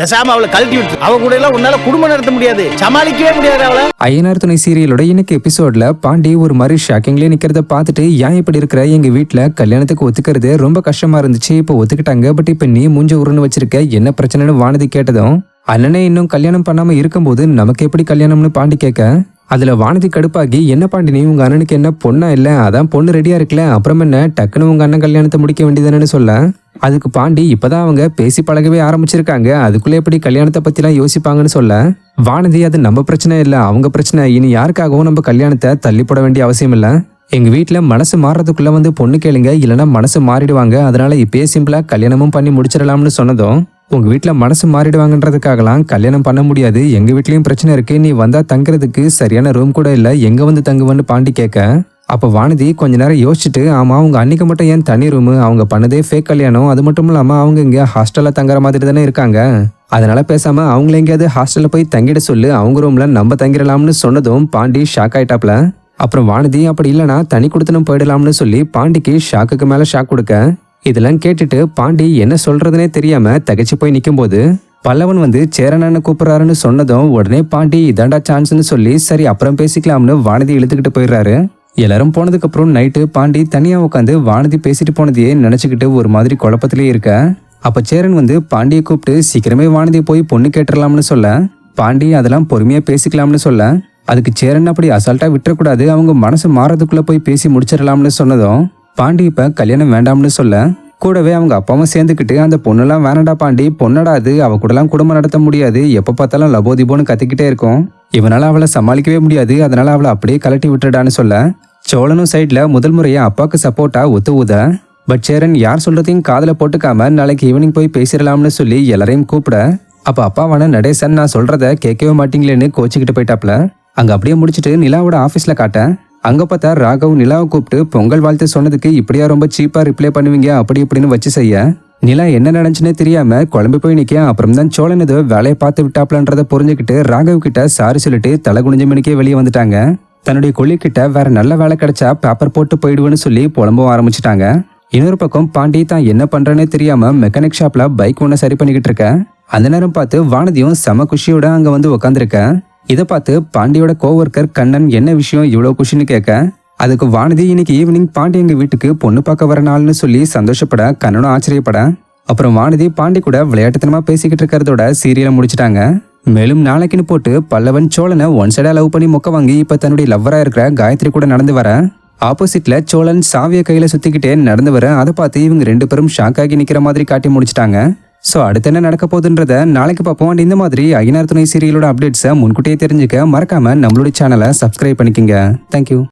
பேசாம அவளை கழட்டி விட்டு அவ கூட எல்லாம் உன்னால குடும்பம் நடத்த முடியாது, சமாளிக்கவே முடியாது அவளை. ஐயனார் துணை சீரியலோட இன்னைக்கு எபிசோட்ல பாண்டி ஒரு மாதிரி ஷாக்கிங்லேயே நிக்கிறத பார்த்துட்டு ஏன் இப்படி இருக்கிற, எங்க வீட்டுல கல்யாணத்துக்கு ஒத்துக்கிறது ரொம்ப கஷ்டமா இருந்துச்சு, இப்போ ஒத்துக்கிட்டாங்க, பட் இப்ப நீ மூஞ்ச உருன்னு வச்சிருக்க, என்ன பிரச்சனைன்னு வானதி கேட்டதும் அண்ணனே இன்னும் கல்யாணம் பண்ணாம இருக்கும்போது நமக்கு எப்படி கல்யாணம்னு பாண்டி கேட்க, அதுல வானதி கடுப்பாகி, என்ன பாண்டி நீ உங்க அண்ணனுக்கு என்ன பொண்ணா இல்ல, அதான் பொண்ணு ரெடியா இருக்குல்ல, அப்புறம் என்ன டக்குன்னு உங்க அண்ணன் கல்யாணத்தை முடிக்க வேண்டியதுன்னு சொல்ல, அதுக்கு பாண்டி இப்பதான் அவங்க பேசி பழகவே ஆரம்பிச்சிருக்காங்க, அதுக்குள்ள எப்படி கல்யாணத்தை பத்தி எல்லாம் யோசிப்பாங்கன்னு சொல்ல, வானதி அது நம்ம பிரச்சனை இல்ல அவங்க பிரச்சனை, இனி யாருக்காகவும் நம்ம கல்யாணத்தை தள்ளி போட வேண்டிய அவசியம் இல்ல, எங்க வீட்டுல மனசு மாறுறதுக்குள்ள வந்து பொண்ணு கேளுங்க, இல்லைன்னா மனசு மாறிடுவாங்க, அதனால இப்பயே சிம்பிளா கல்யாணமும் பண்ணி முடிச்சிடலாம்னு சொன்னதும், உங்க வீட்டுல மனசு மாறிடுவாங்கன்றதுக்காகலாம் கல்யாணம் பண்ண முடியாது, எங்க வீட்லயும் பிரச்சனை இருக்கு, நீ வந்தா தங்குறதுக்கு சரியான ரூம் கூட இல்ல, எங்க வந்து தங்குவன்னு பாண்டி கேட்க, அப்ப வானதி கொஞ்ச நேரம் யோசிச்சுட்டு, ஆமா அவங்க அன்னைக்கு மட்டும் ஏன் தனி ரூமு, அவங்க பண்ணதே ஃபேக் கல்யாணம், அது மட்டும் இல்லாம அவங்க இங்க ஹாஸ்டல்ல தங்குற மாதிரி தானே இருக்காங்க, அதனால பேசாம அவங்கள எங்கேயாவது ஹாஸ்டல்ல போய் தங்கிட சொல்லு, அவங்க ரூம்ல நம்ம தங்கிடலாம்னு சொன்னதும் பாண்டி ஷாக் ஆயிட்டாப்ல. அப்புறம் வானதி அப்படி இல்லைன்னா தனி கொடுத்துன்னு போயிடலாம்னு சொல்லி பாண்டிக்கு ஷாக்குக்கு மேல ஷாக் கொடுக்க, இதெல்லாம் கேட்டுட்டு பாண்டி என்ன சொல்றதுனே தெரியாம தகச்சு போய் நிக்கும் போது பல்லவன் வந்து சேரனன்னு கூப்பிடுறாருன்னு சொன்னதும் உடனே பாண்டி இதாண்டா சான்ஸ்னு சொல்லி சரி அப்புறம் பேசிக்கலாம்னு வானதி இழுத்துக்கிட்டு போயிடுறாரு. எல்லாரும் போனதுக்கு அப்புறம் நைட்டு பாண்டி தனியா உட்காந்து வானதி பேசிட்டு போனதையே நினைச்சுக்கிட்டு ஒரு மாதிரி குழப்பத்திலேயே இருக்க, அப்ப சேரன் வந்து பாண்டியை கூப்பிட்டு சீக்கிரமே வானதி போய் பொண்ணு கேட்டுடலாம்னு சொல்ல, பாண்டி அதெல்லாம் பொறுமையா பேசிக்கலாம்னு சொல்ல, அதுக்கு சேரன் அப்படி அசால்ட்டா விட்டுறக்கூடாது, அவங்க மனசு மாறதுக்குள்ள போய் பேசி முடிச்சிடலாம்னு சொன்னதும் பாண்டி இப்ப கல்யாணம் வேண்டாம்னு சொல்ல, கூடவே அவங்க அப்பாவும் சேர்ந்துக்கிட்டு அந்த பொண்ணெல்லாம் வேணாண்டா பாண்டி, பொண்ணடா அது, அவ கூடலாம் குடும்பம் நடத்த முடியாது, எப்ப பார்த்தாலும் லபோதிபோன்னு கத்திக்கிட்டே இருக்கும், இவனால அவளை சமாளிக்கவே முடியாது, அதனால அவளை அப்படியே கலட்டி விட்டுடான்னு சொல்ல, சோழனும் சைட்ல முதல் முறையா அப்பாவுக்கு சப்போர்ட்டா ஒத்து ஊத, பட் சேரன் யார் சொல்றதையும் காதல போட்டுக்காம நாளைக்கு ஈவினிங் போய் பேசிடலாம்னு சொல்லி எல்லாரையும் கூப்பிட, அப்ப அப்பாவான நடேசன் நான் சொல்றத கேட்கவே மாட்டீங்களேன்னு கோச்சிக்கிட்டு போயிட்டாப்ல. அங்க அப்படியே முடிச்சுட்டு நிலாவோட ஆபீஸ்ல காட்ட, அங்க பார்த்தா ராகவ் நிலாவை கூப்பிட்டு பொங்கல் வாழ்த்து சொன்னதுக்கு இப்படியா ரொம்ப சீப்பா ரிப்ளை பண்ணுவீங்க அப்படி இப்படின்னு வச்சு செய்ய, நிலா என்ன நடந்துச்சுன்னே தெரியாம குழம்பு போய் நிக்க, அப்புறம் தான் சோழன் ஏதோ வேலையை பார்த்து விட்டாப்லன்றத புரிஞ்சுக்கிட்டு ராகவ் கிட்ட சாரி சொல்லிட்டு தலை குனிஞ்ச மணிக்கே வெளியே வந்துட்டாங்க. தன்னுடைய கொள்ளிக்கிட்ட வேற நல்ல வேலை கிடைச்சா பேப்பர் போட்டு போயிடுவேன்னு சொல்லி புலம்பவும் ஆரம்பிச்சிட்டாங்க. இன்னொரு பக்கம் பாண்டி தான் என்ன பண்றேன்னே தெரியாம மெக்கானிக் ஷாப்ல பைக் ஒண்ணு சரி பண்ணிக்கிட்டு இருக்க, அந்த நேரம் பார்த்து வானதியும் செம குஷியோட அங்க வந்து உட்காந்துருக்க. இதை பார்த்து பாண்டியோட கோவர்க்கர் கண்ணன் என்ன விஷயம் இவ்வளவு குஷின்னு கேட்க, அதுக்கு வானதி இன்னைக்கு ஈவினிங் பாண்டி எங்க வீட்டுக்கு பொண்ணு பார்க்க வர நாள்னு சொல்லி சந்தோஷப்பட, கண்ணனும் ஆச்சரியப்பட, அப்புறம் வானதி பாண்டி கூட விளையாட்டுத்தனமா பேசிக்கிட்டு இருக்கிறதோட சீரியலை முடிச்சிட்டாங்க. மேலும் நாளைக்குன்னு போட்டு பல்லவன் சோழனை ஒன் சைடா லவ் பண்ணி மொக்க வாங்கி இப்ப தன்னுடைய லவ்வரா இருக்கிற காயத்ரி கூட நடந்து வர, ஆப்போசிட்ல சோழன் சாவிய கையில சுத்திக்கிட்டே நடந்து வர, அதை பார்த்து இவங்க ரெண்டு பேரும் ஷாக் ஆகி நிக்கிற மாதிரி காட்டி முடிச்சிட்டாங்க. ஸோ அடுத்து என்ன நடக்க போகுதுன்றத நாளைக்கு பார்ப்போம். அண்ட் இந்த மாதிரி ஐயனார் துணை சீரியலோட அப்டேட்ஸை முன்கூட்டியே தெரிஞ்சுக்க மறக்காம நம்மளுடைய சேனலை சப்ஸ்கிரைப் பண்ணிக்கோங்க. தேங்க்யூ.